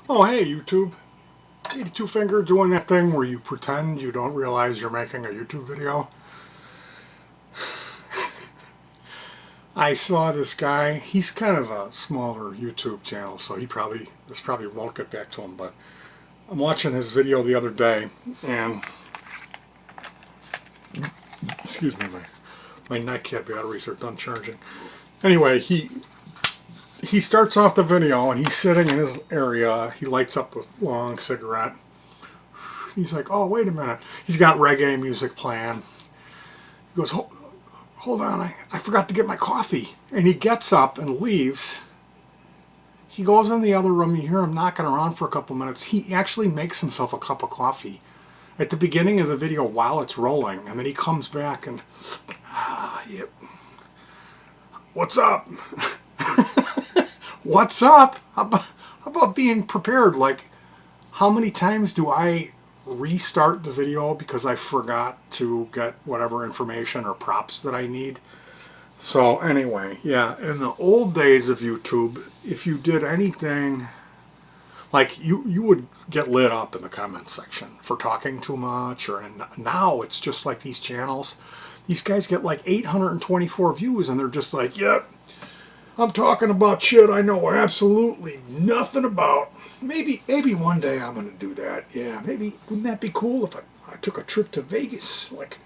Oh, hey, YouTube. Hey, twofinger doing that thing where you pretend you don't realize you're making a YouTube video. I saw this guy. He's kind of a smaller YouTube channel, so this probably won't get back to him. But I'm watching his video the other day, and excuse me, my nightcap batteries are done charging. Anyway, he starts off the video, and he's sitting in his area. He lights up a long cigarette. He's like, "Oh, wait a minute." He's got reggae music playing. He goes, hold on, I forgot to get my coffee. And he gets up and leaves. He goes in the other room. You hear him knocking around for a couple minutes. He actually makes himself a cup of coffee at the beginning of the video while it's rolling. And then he comes back and, yep. What's up? What's up? How about being prepared? Like, how many times do I restart the video because I forgot to get whatever information or props that I need? So anyway, yeah, in the old days of YouTube, if you did anything, like you would get lit up in the comments section for talking too much, and now it's just like these channels. These guys get like 824 views and they're just like, yep, I'm talking about shit I know absolutely nothing about. Maybe one day I'm going to do that. Yeah, maybe, wouldn't that be cool if I took a trip to Vegas? Like,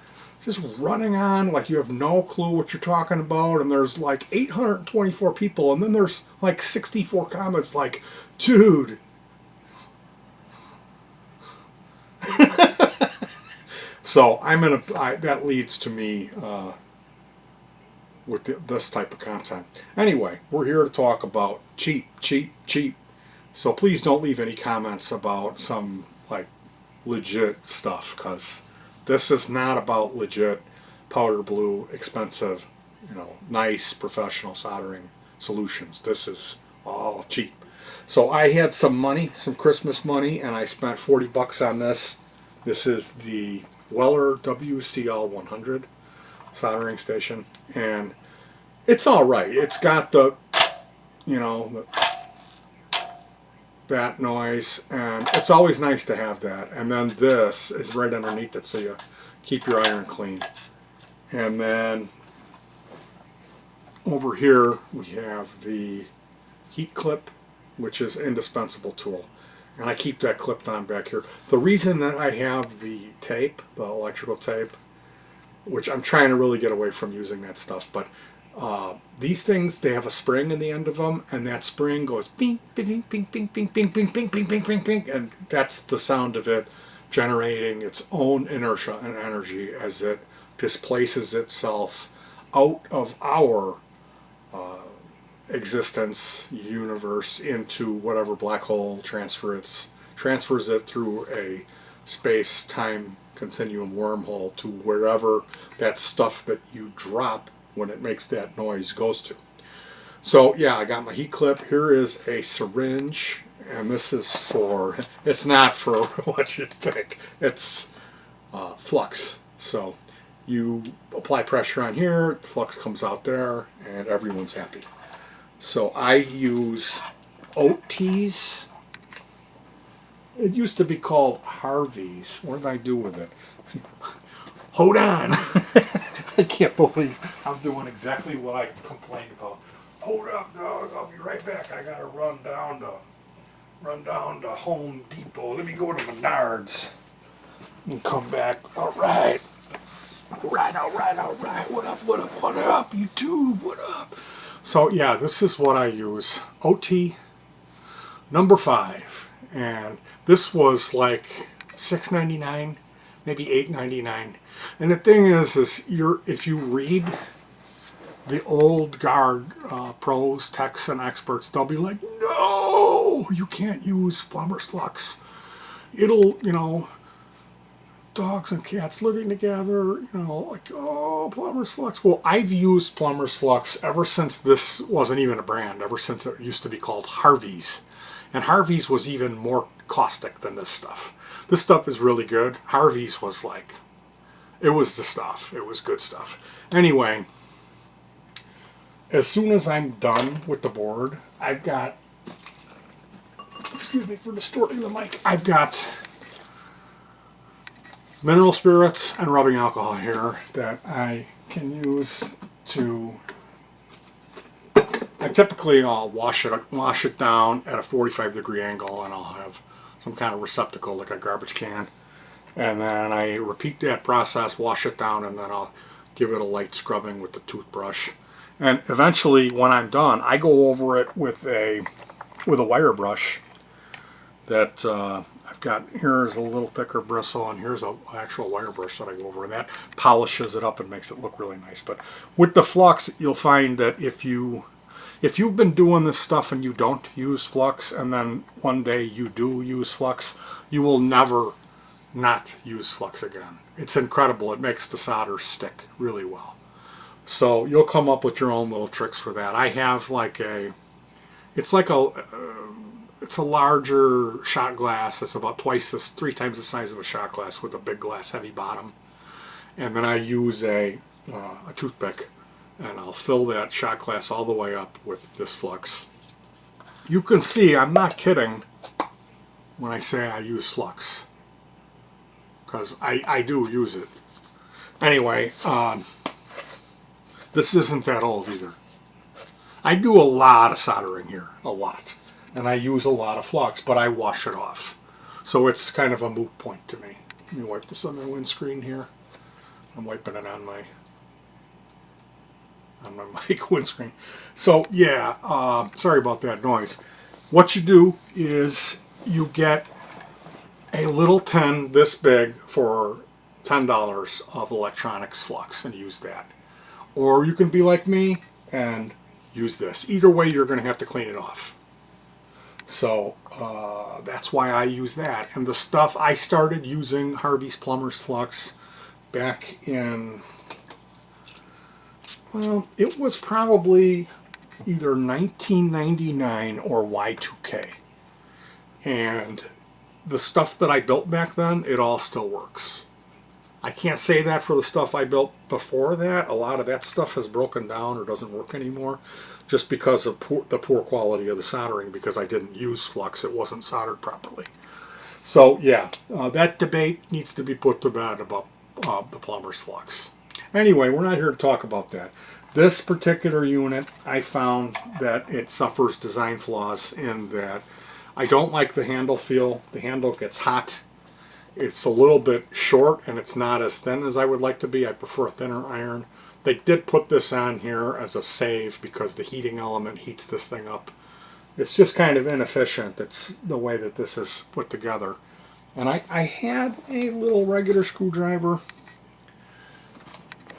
just running on like you have no clue what you're talking about, and there's like 824 people, and then there's like 64 comments like, dude. So that leads to me with this type of content. Anyway, we're here to talk about cheap, cheap, cheap. So please don't leave any comments about some like legit stuff, because this is not about legit powder blue, expensive, nice professional soldering solutions. This is all cheap. So I had some money, some Christmas money, and I spent 40 bucks on this. This is the Weller WCL 100 soldering station, and it's all right. It's got the, that noise, and it's always nice to have that. And then this is right underneath it, so you keep your iron clean. And then over here we have the heat clip, which is an indispensable tool, and I keep that clipped on back here. The reason that I have the tape, the electrical tape, which I'm trying to really get away from using that stuff, but these things, they have a spring in the end of them, and that spring goes bing, bing, bing, bing, bing, bing, bing, bing, bing, bing, bing, bing, and that's the sound of it generating its own inertia and energy as it displaces itself out of our existence universe into whatever black hole transfers it through a space-time continuum wormhole to wherever that stuff that you drop when it makes that noise goes to. So yeah, I got my heat clip. Here is a syringe, and this is for, it's not for what you think, it's flux. So you apply pressure on here, flux comes out there, and everyone's happy. So I use OTs. It used to be called Harvey's. What did I do with it? Hold on. I can't believe I'm doing exactly what I complained about. Hold up, dog. I'll be right back. I gotta run down to Home Depot. Let me go to Menards and come back. All right. All right. What up, YouTube? What up? So yeah, this is what I use. OT number 5. And this was like $6.99, maybe $8.99. And the thing is if you read the old guard pros, techs, and experts, they'll be like, no, you can't use plumber's flux. It'll, dogs and cats living together, like, oh, plumber's flux. Well, I've used plumber's flux ever since this wasn't even a brand, ever since it used to be called Harvey's. And Harvey's was even more caustic than this stuff. This stuff is really good. Harvey's was like, it was the stuff. It was good stuff. Anyway, as soon as I'm done with the board, I've got excuse me for distorting the mic. I've got mineral spirits and rubbing alcohol here that I can use to. I typically I'll wash it down at a 45-degree angle, and I'll have some kind of receptacle like a garbage can, and then I repeat that process, wash it down, and then I'll give it a light scrubbing with the toothbrush. And eventually, when I'm done, I go over it with a wire brush that I've got. Here's a little thicker bristle, and here's an actual wire brush that I go over, and that polishes it up and makes it look really nice. But with the flux, you'll find that if you've been doing this stuff and you don't use flux, and then one day you do use flux, you will never not use flux again. It's incredible. It makes the solder stick really well. So you'll come up with your own little tricks for that. I have like it's a larger shot glass. It's about three times the size of a shot glass with a big glass heavy bottom. And then I use a toothpick, and I'll fill that shot glass all the way up with this flux. You can see I'm not kidding when I say I use flux, because I do use it. Anyway, this isn't that old either. I do a lot of soldering here, a lot. And I use a lot of flux, but I wash it off. So it's kind of a moot point to me. Let me wipe this on my windscreen here. I'm wiping it on my mic windscreen. So yeah, sorry about that noise. What you do is you get a little tin this big for $10 of electronics flux and use that. Or you can be like me and use this. Either way, you're going to have to clean it off. So that's why I use that. And the stuff, I started using Harvey's Plumber's Flux back in, well, it was probably either 1999 or Y2K. And the stuff that I built back then, it all still works. I can't say that for the stuff I built before that. A lot of that stuff has broken down or doesn't work anymore just because of the poor quality of the soldering, because I didn't use flux. It wasn't soldered properly. So yeah, that debate needs to be put to bed about the plumber's flux. Anyway, we're not here to talk about that. This particular unit, I found that it suffers design flaws in that I don't like the handle feel. The handle gets hot. It's a little bit short, and it's not as thin as I would like to be. I prefer a thinner iron. They did put this on here as a save because the heating element heats this thing up. It's just kind of inefficient. It's the way that this is put together. And I had a little regular screwdriver,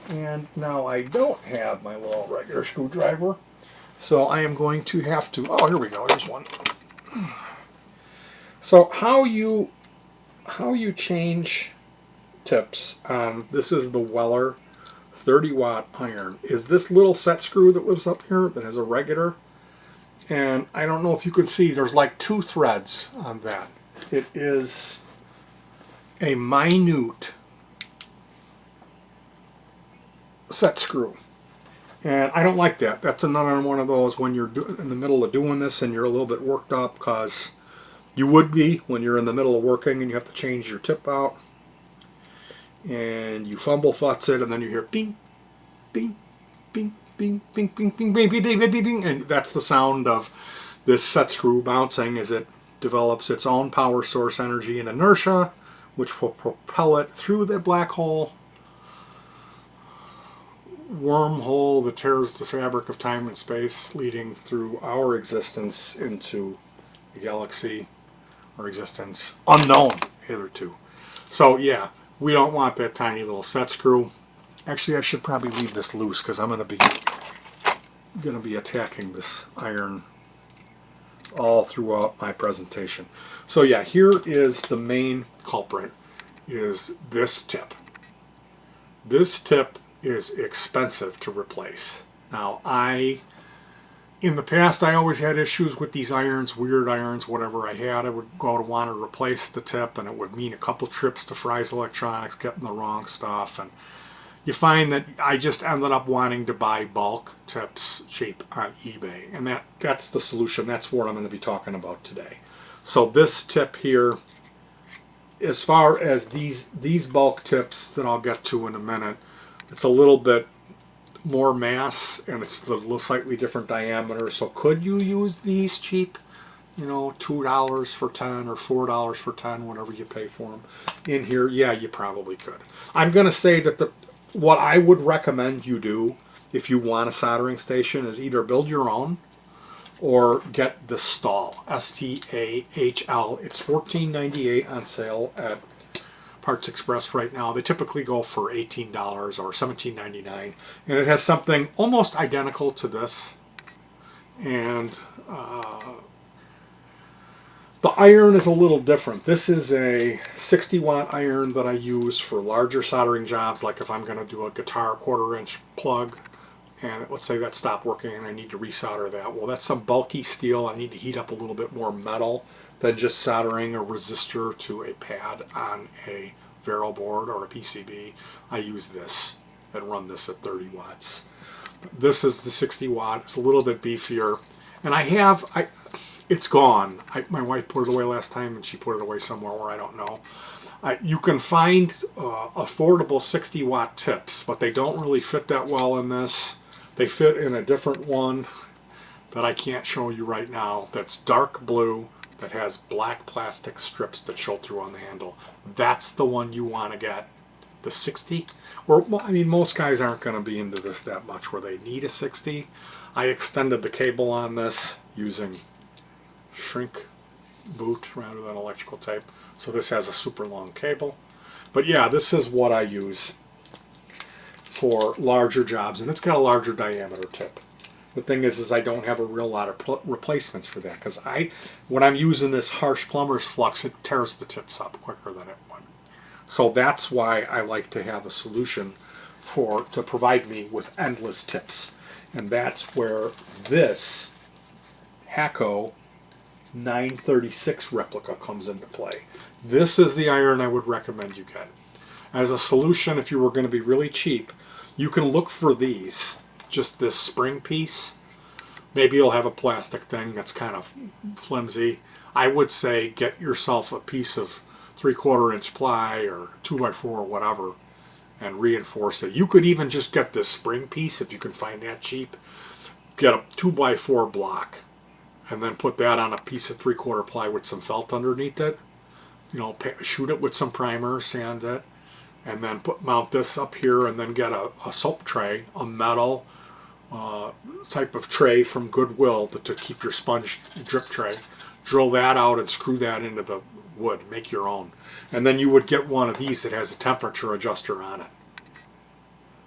and now I don't have my little regular screwdriver. So I am going to have to, oh, here we go, here's one. So how you change tips, this is the Weller 30-watt iron, is this little set screw that was up here that has a regular. And I don't know if you can see, there's like 2 threads on that. It is a minute set screw. And I don't like that. That's another one of those when you're in the middle of doing this and you're a little bit worked up, because you would be when you're in the middle of working and you have to change your tip out. And you fumble futz it, and then you hear bing, bing, bing, bing, bing, bing, bing, bing, bing, bing, bing, bing, bing. And that's the sound of this set screw bouncing as it develops its own power source energy and inertia, which will propel it through the black hole wormhole that tears the fabric of time and space, leading through our existence into a galaxy or existence unknown hitherto. So yeah, we don't want that tiny little set screw. Actually, I should probably leave this loose because I'm going to be attacking this iron all throughout my presentation. So yeah, here is the main culprit, is this tip. This tip is expensive to replace. Now, in the past, I always had issues with these irons, weird irons, whatever I had. I would go to want to replace the tip, and it would mean a couple trips to Fry's Electronics, getting the wrong stuff. And you find that I just ended up wanting to buy bulk tips cheap on eBay. And that's the solution. That's what I'm going to be talking about today. So this tip here, as far as these bulk tips that I'll get to in a minute, it's a little bit more mass and it's the little slightly different diameter. So could you use these cheap, you know, $2 for 10 or $4 for 10, whatever you pay for them in here? Yeah, you probably could. I'm going to say that what I would recommend you do if you want a soldering station is either build your own or get the Stahl, S-T-A-H-L. It's $14.98 on sale at Parts Express right now. They typically go for $18 or $17.99, and it has something almost identical to this. And the iron is a little different. This is a 60-watt iron that I use for larger soldering jobs, like if I'm going to do a guitar 1/4-inch plug, and let's say that stopped working and I need to resolder that. Well, that's some bulky steel. I need to heat up a little bit more metal than just soldering a resistor to a pad on a Vero board or a PCB. I use this and run this at 30 watts. This is the 60 watt. It's a little bit beefier. And it's gone. My wife put it away last time and she put it away somewhere where I don't know. You can find affordable 60 watt tips, but they don't really fit that well in this. They fit in a different one that I can't show you right now that's dark blue that has black plastic strips that show through on the handle. That's the one you want to get. The 60, or well, I mean, most guys aren't going to be into this that much where they need a 60. I extended the cable on this using shrink boot rather than electrical tape. So this has a super long cable. But yeah, this is what I use for larger jobs, and it's got a larger diameter tip. The thing is I don't have a real lot of replacements for that, because when I'm using this harsh plumber's flux, it tears the tips up quicker than it would. So that's why I like to have a solution to provide me with endless tips. And that's where this Hakko 936 replica comes into play. This is the iron I would recommend you get. As a solution, if you were going to be really cheap, you can look for these. Just this spring piece. Maybe you'll have a plastic thing that's kind of flimsy. I would say get yourself a piece of 3/4-inch ply or 2x4 or whatever and reinforce it. You could even just get this spring piece if you can find that cheap. Get a 2x4 block and then put that on a piece of 3/4 ply with some felt underneath it. You know, shoot it with some primer, sand it, and then mount this up here, and then get a soap tray, a metal type of tray from Goodwill to keep your sponge drip tray. Drill that out and screw that into the wood. Make your own. And then you would get one of these that has a temperature adjuster on it.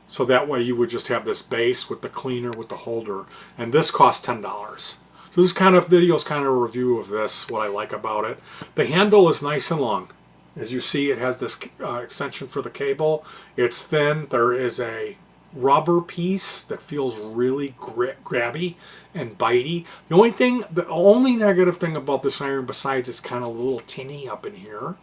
So that way you would just have this base with the cleaner with the holder. And this costs $10. So this kind of video is kind of a review of this, what I like about it. The handle is nice and long. As you see, it has this extension for the cable. It's thin. There is a rubber piece that feels really grabby and bitey. The only negative thing about this iron, besides it's kind of a little tinny up in here,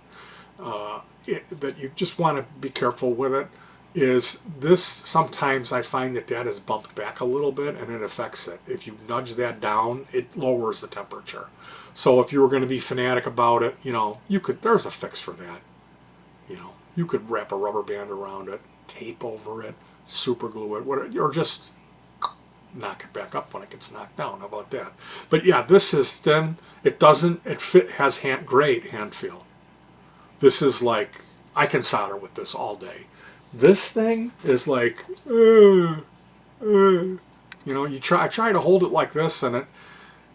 that you just want to be careful with it, is this. Sometimes I find that is bumped back a little bit and it affects it. If you nudge that down, it lowers the temperature. So if you were going to be fanatic about it, you know, there's a fix for that. You know, you could wrap a rubber band around it, tape over it, super glue it, or just knock it back up when it gets knocked down. How about that? But yeah, this is thin. It has great hand feel. This is like, I can solder with this all day. This thing is like, you know, I try to hold it like this, and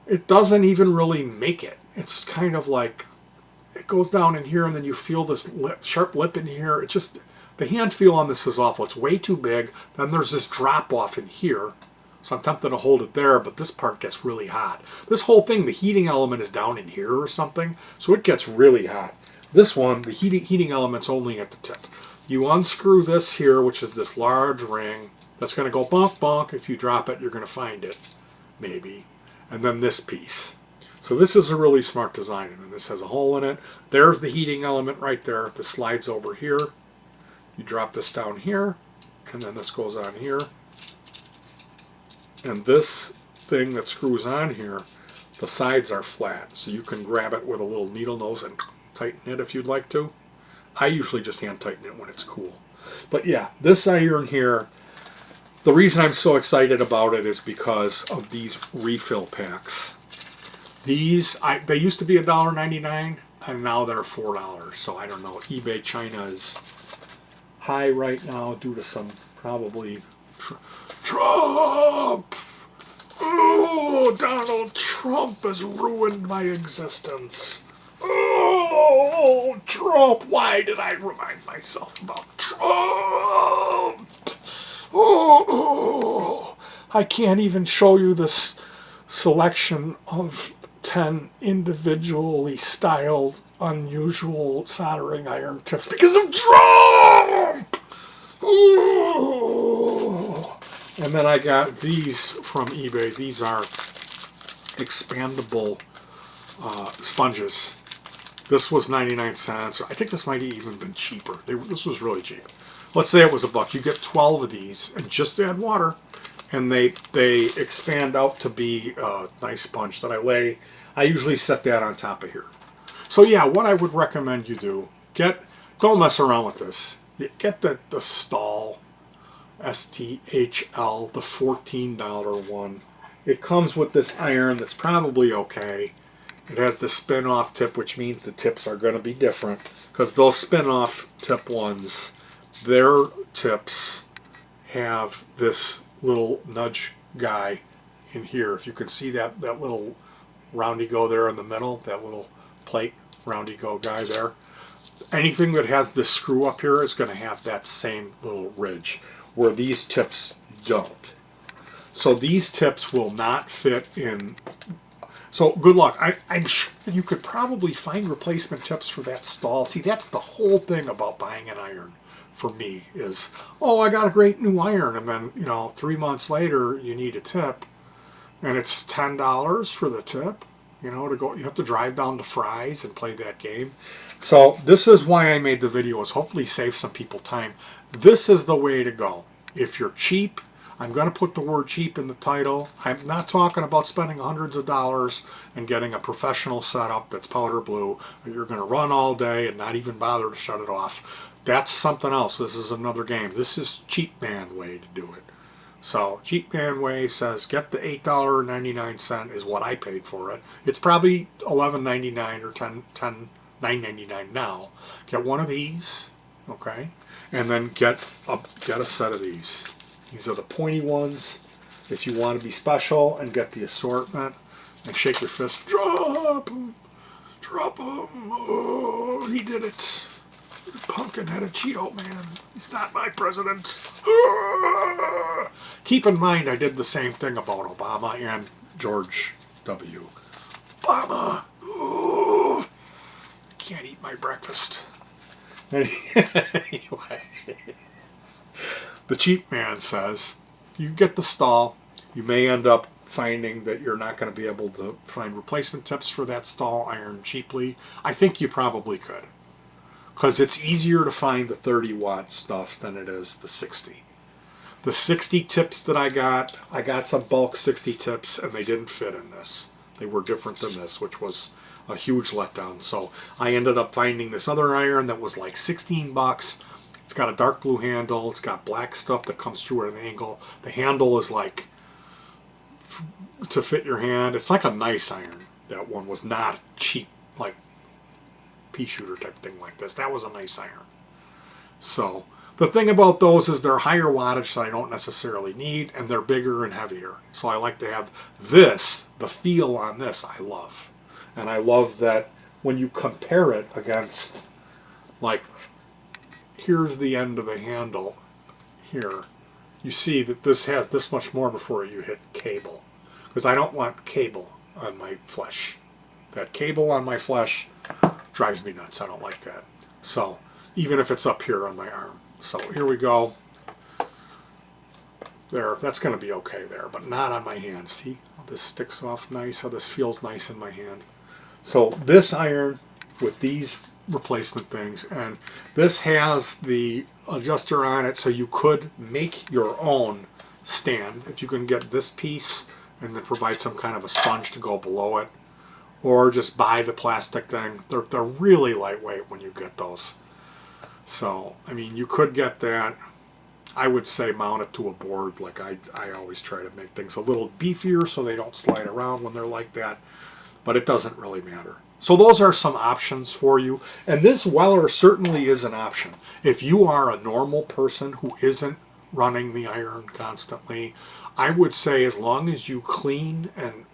it doesn't even really make it. It's kind of like, it goes down in here, and then you feel this sharp lip in here. It's just, the hand feel on this is awful. It's way too big. Then there's this drop off in here. So I'm tempted to hold it there, but this part gets really hot. This whole thing, the heating element is down in here or something, so it gets really hot. This one, the heating element's only at the tip. You unscrew this here, which is this large ring. That's going to go bonk, bonk. If you drop it, you're going to find it, maybe. And then this piece. So this is a really smart design, and then this has a hole in it. There's the heating element right there. This slides over here. You drop this down here, and then this goes on here. And this thing that screws on here, the sides are flat, so you can grab it with a little needle nose and tighten it if you'd like to. I usually just hand tighten it when it's cool. But yeah, this iron here, the reason I'm so excited about it is because of these refill packs. These, they used to be $1.99 and now they're $4. So I don't know, eBay China is high right now due to some probably Trump. Oh, Donald Trump has ruined my existence. Oh, Trump, why did I remind myself about Trump? Oh, I can't even show you this selection of 10 individually styled, unusual soldering iron tips because of Trump! Oh. And then I got these from eBay. These are expandable sponges. This was 99 cents. I think this might have even been cheaper. This was really cheap. Let's say it was $1. You get 12 of these and just add water. And they expand out to be a nice sponge that I usually set that on top of here. So yeah, what I would recommend you do, don't mess around with this. Get the Stahl, STHL, the $14 one. It comes with this iron that's probably okay. It has the spin-off tip, which means the tips are going to be different. Because those spin-off tip ones, their tips have this little nudge guy in here. If you can see that little roundy go there in the middle, that little plate roundy go guy there. Anything that has this screw up here is going to have that same little ridge, where these tips don't. So these tips will not fit in. So good luck. I'm sure you could probably find replacement tips for that Stahl. See, that's the whole thing about buying an iron for me is, oh, I got a great new iron, and then 3 months later you need a tip, and it's $10 for the tip. To go, you have to drive down to Fry's and play that game. So this is why I made the video, is hopefully save some people time. This is the way to go. If you're cheap, I'm going to put the word cheap in the title. I'm not talking about spending hundreds of dollars and getting a professional setup that's powder blue that you're going to run all day and not even bother to shut it off. That's something else. This is another game. This is cheap man way to do it. So cheap man way says get the $8.99 is what I paid for it. It's probably $11.99 or $9.99 now. Get one of these, okay, and then get a set of these. These are the pointy ones. If you want to be special and get the assortment, and shake your fist, drop him, oh, he did it. Pumpkin-headed Cheeto man. He's not my president. Keep in mind, I did the same thing about Obama and George W. Obama. I can't eat my breakfast. Anyway, the cheap man says, you get the Stahl, you may end up finding that you're not going to be able to find replacement tips for that Stahl iron cheaply. I think you probably could, because it's easier to find the 30-watt stuff than it is the 60. The 60 tips that I got some bulk 60 tips, and they didn't fit in this. They were different than this, which was a huge letdown. So I ended up finding this other iron that was like 16 bucks. It's got a dark blue handle. It's got black stuff that comes through at an angle. The handle is like to fit your hand. It's like a nice iron. That one was not cheap, like pea shooter type thing like this. That was a nice iron. So the thing about those is they're higher wattage that I don't necessarily need, and they're bigger and heavier. So I like to have this, the feel on this I love. And I love that when you compare it against, like, here's the end of the handle here. You see that this has this much more before you hit cable. Because I don't want cable on my flesh. That cable on my flesh drives me nuts. I don't like that. So, even if it's up here on my arm. So, here we go. There, that's going to be okay there, but not on my hand. See how this sticks off nice, how this feels nice in my hand. So, this iron with these replacement things, and this has the adjuster on it, so you could make your own stand if you can get this piece and then provide some kind of a sponge to go below it, or just buy the plastic thing. They're really lightweight when you get those. So, I mean, you could get that. I would say mount it to a board. Like I always try to make things a little beefier so they don't slide around when they're like that. But it doesn't really matter. So those are some options for you. And this Weller certainly is an option. If you are a normal person who isn't running the iron constantly, I would say as long as you clean and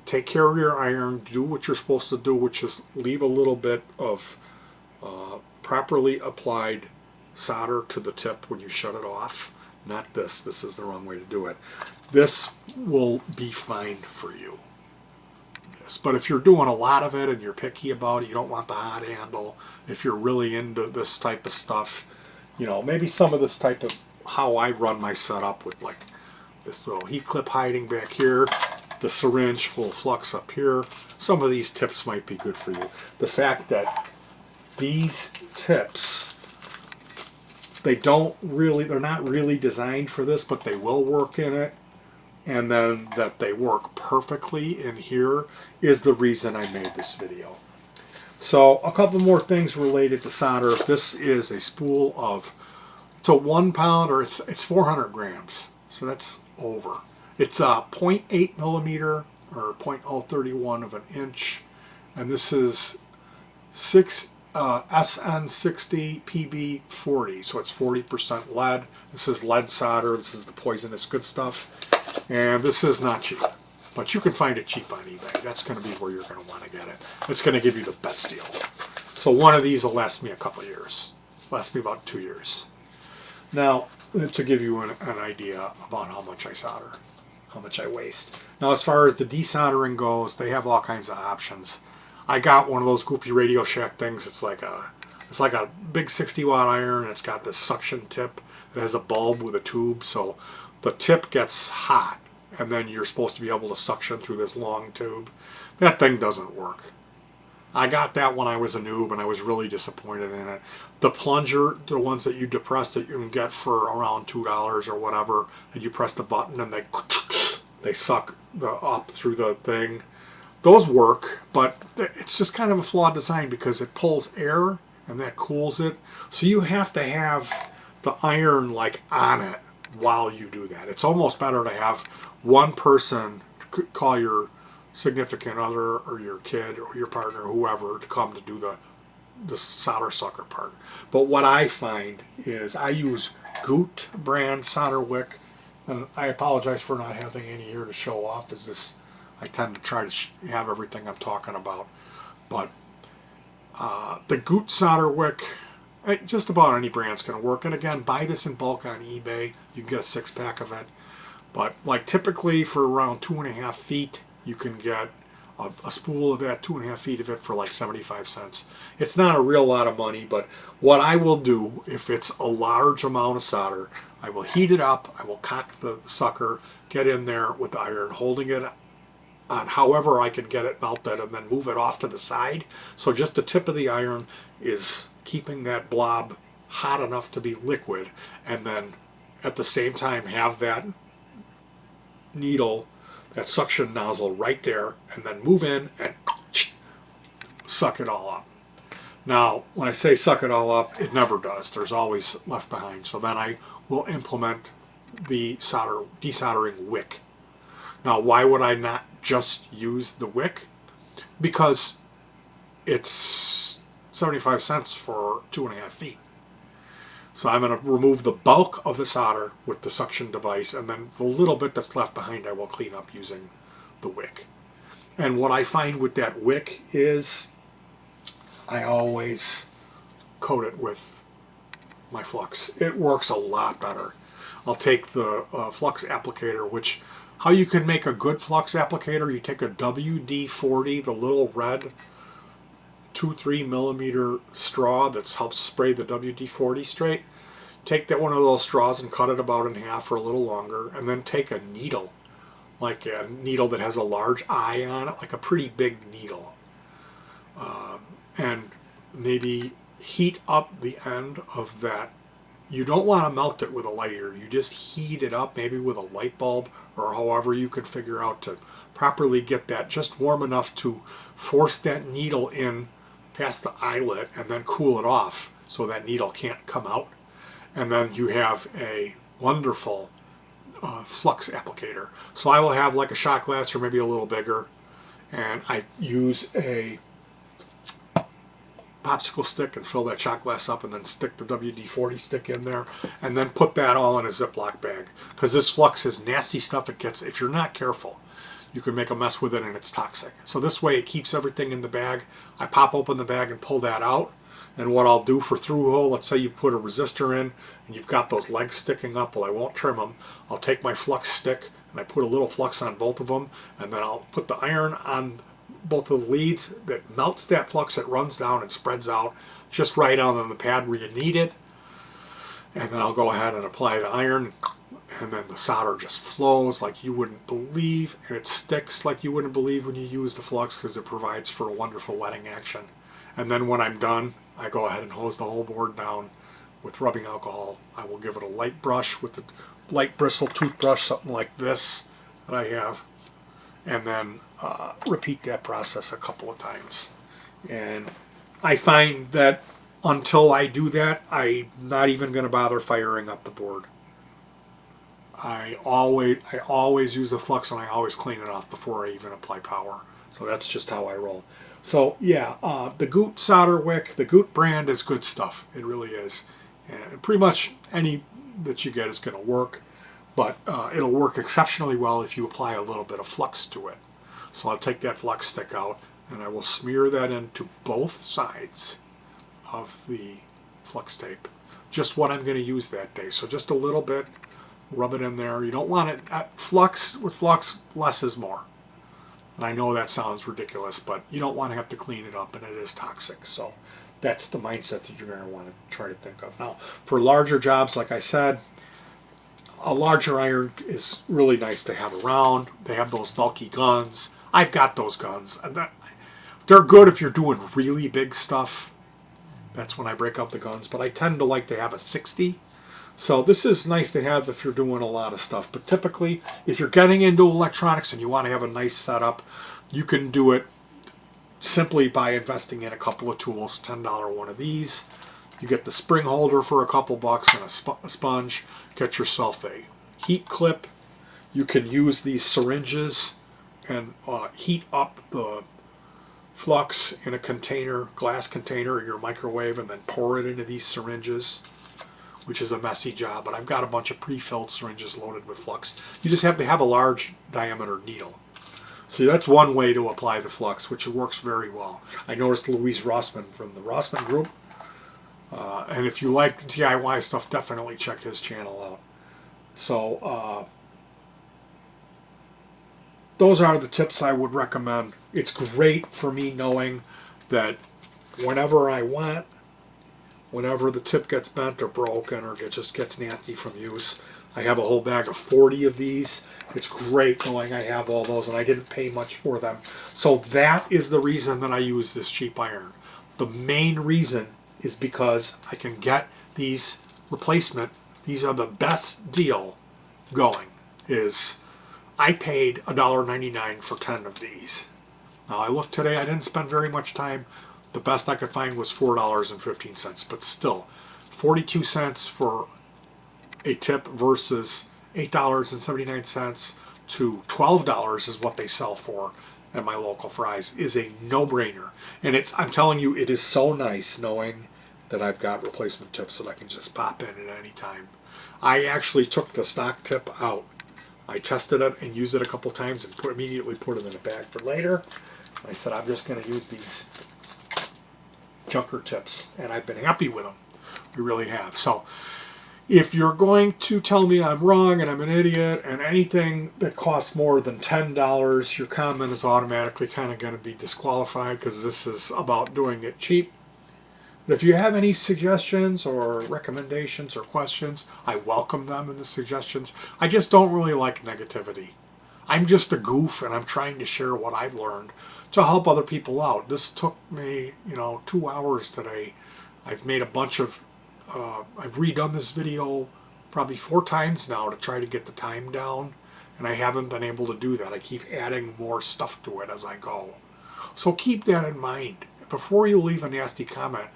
take care of your iron, do what you're supposed to do, which is leave a little bit of properly applied solder to the tip when you shut it off. Not this. This is the wrong way to do it. This will be fine for you. But if you're doing a lot of it and you're picky about it, you don't want the hot handle, if you're really into this type of stuff, you know, maybe some of this type of how I run my setup with like this little heat clip hiding back here, the syringe full of flux up here, some of these tips might be good for you. The fact that these tips, they're not really designed for this, but they will work in it. And then that they work perfectly in here is the reason I made this video. So a couple more things related to solder. This is a spool of, it's a 1 pound, or it's 400 grams. So that's over. It's a 0.8 millimeter or 0.031 of an inch. And this is SN60 PB40. So it's 40% lead. This is lead solder. This is the poisonous good stuff. And this is not cheap, but you can find it cheap on eBay. That's going to be where you're going to want to get it. It's going to give you the best deal. So one of these will last me a couple of years. Last me about 2 years. Now, to give you an idea about how much I solder, how much I waste. Now, as far as the desoldering goes, they have all kinds of options. I got one of those goofy Radio Shack things. It's like a big 60-watt iron, and it's got this suction tip. It has a bulb with a tube, so the tip gets hot, and then you're supposed to be able to suction through this long tube. That thing doesn't work. I got that when I was a noob, and I was really disappointed in it. The plunger, the ones that you depress that you can get for around $2 or whatever, and you press the button and they suck up through the thing. Those work, but it's just kind of a flawed design because it pulls air and that cools it. So you have to have the iron like on it while you do that. It's almost better to have one person, call your significant other or your kid or your partner, whoever, to come to do the solder sucker part. But what I find is I use Goot brand solder wick, and I apologize for not having any here to show off, as this I tend to try to have everything I'm talking about. But the Goot solder wick, just about any brand's going to work. And again, buy this in bulk on eBay. You can get a 6-pack of it. But like typically for around 2.5 feet, you can get a spool of that, 2.5 feet of it, for like 75 cents. It's not a real lot of money, but what I will do, if it's a large amount of solder, I will heat it up, I will cock the sucker, get in there with the iron, holding it on however I can get it melted, and then move it off to the side. So just the tip of the iron is keeping that blob hot enough to be liquid, and then at the same time have that needle, that suction nozzle right there, and then move in and suck it all up. Now, when I say suck it all up, it never does. There's always left behind. So then I will implement the desoldering wick. Now, why would I not just use the wick? Because it's 75 cents for 2.5 feet. So I'm going to remove the bulk of the solder with the suction device, and then the little bit that's left behind I will clean up using the wick. And what I find with that wick is I always coat it with my flux. It works a lot better. I'll take the flux applicator, which, how you can make a good flux applicator, you take a WD-40, the little red 2-3 millimeter straw that helps spray the WD-40 straight. Take that one of those straws and cut it about in half or a little longer, and then take a needle, like a needle that has a large eye on it, like a pretty big needle, and maybe heat up the end of that you don't want to melt it with a lighter. You just heat it up, maybe with a light bulb, or however you can figure out to properly get that just warm enough to force that needle in past the eyelet and then cool it off so that needle can't come out. And then you have a wonderful flux applicator. So I will have like a shot glass or maybe a little bigger, and I use a popsicle stick and fill that shot glass up and then stick the WD-40 stick in there and then put that all in a Ziploc bag, because this flux is nasty stuff. It gets, if you're not careful, you can make a mess with it and it's toxic. So this way it keeps everything in the bag. I pop open the bag and pull that out, and what I'll do for through hole, let's say you put a resistor in and you've got those legs sticking up, well, I won't trim them. I'll take my flux stick and I put a little flux on both of them, and then I'll put the iron on both of the leads that melts that flux. It runs down and spreads out just right out on the pad where you need it, and then I'll go ahead and apply the iron, and then the solder just flows like you wouldn't believe, and it sticks like you wouldn't believe when you use the flux, because it provides for a wonderful wetting action. And then when I'm done, I go ahead and hose the whole board down with rubbing alcohol. I will give it a light brush with the light bristle toothbrush, something like this that I have, and then repeat that process a couple of times. And I find that until I do that, I'm not even going to bother firing up the board. I always use the flux, and I always clean it off before I even apply power. So that's just how I roll. So yeah, the Goot solder wick, the Goot brand is good stuff. It really is. And pretty much any that you get is going to work, but it'll work exceptionally well if you apply a little bit of flux to it. So I'll take that flux stick out and I will smear that into both sides of the flux tape. Just what I'm going to use that day. So just a little bit, rub it in there. You don't want it, flux, with flux, less is more. And I know that sounds ridiculous, but you don't want to have to clean it up, and it is toxic. So that's the mindset that you're going to want to try to think of. Now, for larger jobs, like I said, a larger iron is really nice to have around. They have those bulky guns. I've got those guns. And they're good if you're doing really big stuff. That's when I break out the guns. But I tend to like to have a 60. So this is nice to have if you're doing a lot of stuff. But typically, if you're getting into electronics and you want to have a nice setup, you can do it simply by investing in a couple of tools. $10 one of these. You get the spring holder for a couple bucks and a sponge. Get yourself a heat clip. You can use these syringes and heat up the flux in a container, glass container in your microwave, and then pour it into these syringes, which is a messy job, but I've got a bunch of pre-filled syringes loaded with flux. You just have to have a large diameter needle. So that's one way to apply the flux, which works very well. I noticed Louise Rossman from the Rossman Group, and if you like DIY stuff, definitely check his channel out. So those are the tips I would recommend. It's great for me knowing that whenever I want, whenever the tip gets bent or broken or it just gets nasty from use, I have a whole bag of 40 of these. It's great knowing I have all those, and I didn't pay much for them. So that is the reason that I use this cheap iron. The main reason is because I can get these replacement. These are the best deal going. Is I paid $1.99 for 10 of these. Now I looked today, I didn't spend very much time. The best I could find was $4.15, but still, 42 cents for a tip versus $8.79 to $12 is what they sell for at my local Fry's is a no-brainer. And I'm telling you, it is so nice knowing that I've got replacement tips that I can just pop in at any time. I actually took the stock tip out. I tested it and used it a couple times and immediately put it in a bag for later. I said, I'm just going to use these junker tips, and I've been happy with them. We really have. So if you're going to tell me I'm wrong and I'm an idiot and anything that costs more than $10, your comment is automatically kind of going to be disqualified, because this is about doing it cheap. But if you have any suggestions or recommendations or questions, I welcome them in the suggestions. I just don't really like negativity. I'm just a goof, and I'm trying to share what I've learned to help other people out. This took me, 2 hours today. I've made a bunch of I've redone this video probably 4 times now to try to get the time down, and I haven't been able to do that. I keep adding more stuff to it as I go. So keep that in mind before you leave a nasty comment.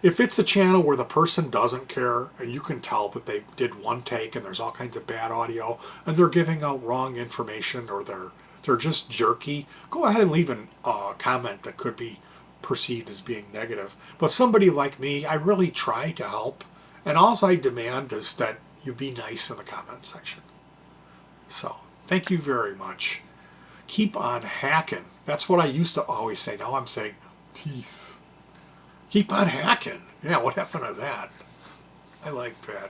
If it's a channel where the person doesn't care and you can tell that they did one take and there's all kinds of bad audio and they're giving out wrong information, or they're just jerky, go ahead and leave a comment that could be perceived as being negative. But somebody like me, I really try to help, and all I demand is that you be nice in the comment section. So thank you very much. Keep on hacking. That's what I used to always say. Now I'm saying teeth. Keep on hacking. Yeah, what happened to that? I like that.